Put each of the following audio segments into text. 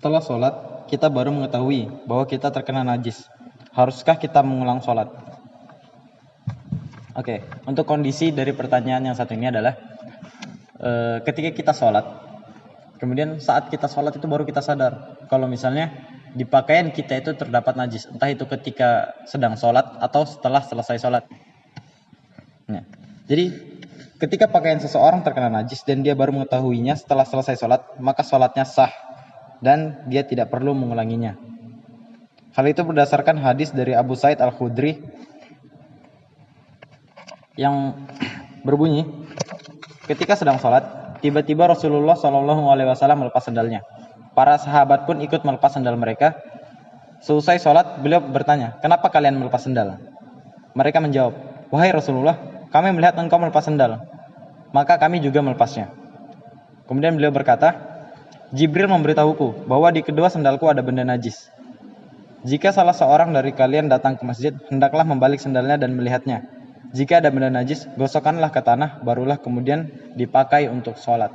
setelah sholat kita baru mengetahui bahwa kita terkena najis. Haruskah kita mengulang sholat? Oke, untuk kondisi dari pertanyaan yang satu ini adalah ketika kita sholat, kemudian saat kita sholat itu baru kita sadar kalau misalnya di pakaian kita itu terdapat najis, entah itu ketika sedang sholat atau setelah selesai sholat. Nah, jadi ketika pakaian seseorang terkena najis dan dia baru mengetahuinya setelah selesai sholat, maka sholatnya sah dan dia tidak perlu mengulanginya. Hal itu berdasarkan hadis dari Abu Sa'id Al-Khudri yang berbunyi, ketika sedang sholat, tiba-tiba Rasulullah SAW melepas sandalnya. Para sahabat pun ikut melepas sandal mereka. Selesai sholat, beliau bertanya, kenapa kalian melepas sandal? Mereka menjawab, wahai Rasulullah, kami melihat engkau melepas sandal, maka kami juga melepasnya. Kemudian beliau berkata, Jibril memberitahuku bahwa di kedua sandalku ada benda najis. Jika salah seorang dari kalian datang ke masjid, hendaklah membalik sandalnya dan melihatnya. Jika ada benda najis, gosokkanlah ke tanah, barulah kemudian dipakai untuk sholat.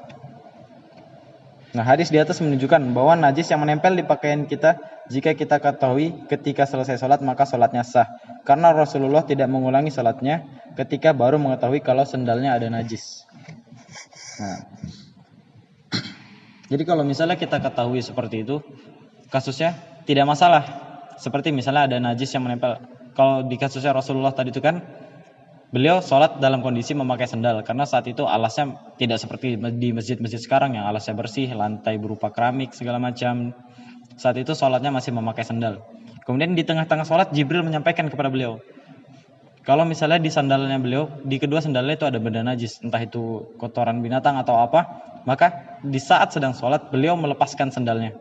Nah, hadis di atas menunjukkan bahwa najis yang menempel di pakaian kita, jika kita ketahui ketika selesai sholat, maka sholatnya sah. Karena Rasulullah tidak mengulangi sholatnya ketika baru mengetahui kalau sandalnya ada najis. Nah, jadi kalau misalnya kita ketahui seperti itu, kasusnya tidak masalah. Seperti misalnya ada najis yang menempel. Kalau di kasusnya Rasulullah tadi itu kan, beliau sholat dalam kondisi memakai sandal karena saat itu alasnya tidak seperti di masjid-masjid sekarang yang alasnya bersih, lantai berupa keramik segala macam. Saat itu sholatnya masih memakai sandal. Kemudian di tengah-tengah sholat Jibril menyampaikan kepada beliau, kalau misalnya di sandalnya beliau, di kedua sandalnya itu ada benda najis, entah itu kotoran binatang atau apa, maka di saat sedang sholat beliau melepaskan sandalnya.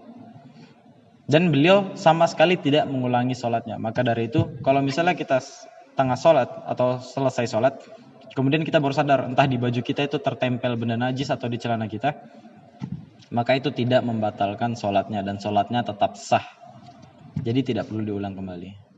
Dan beliau sama sekali tidak mengulangi sholatnya. Maka dari itu, kalau misalnya kita tengah sholat atau selesai sholat, kemudian kita baru sadar entah di baju kita itu tertempel benda najis atau di celana kita, maka itu tidak membatalkan sholatnya dan sholatnya tetap sah. Jadi tidak perlu diulang kembali.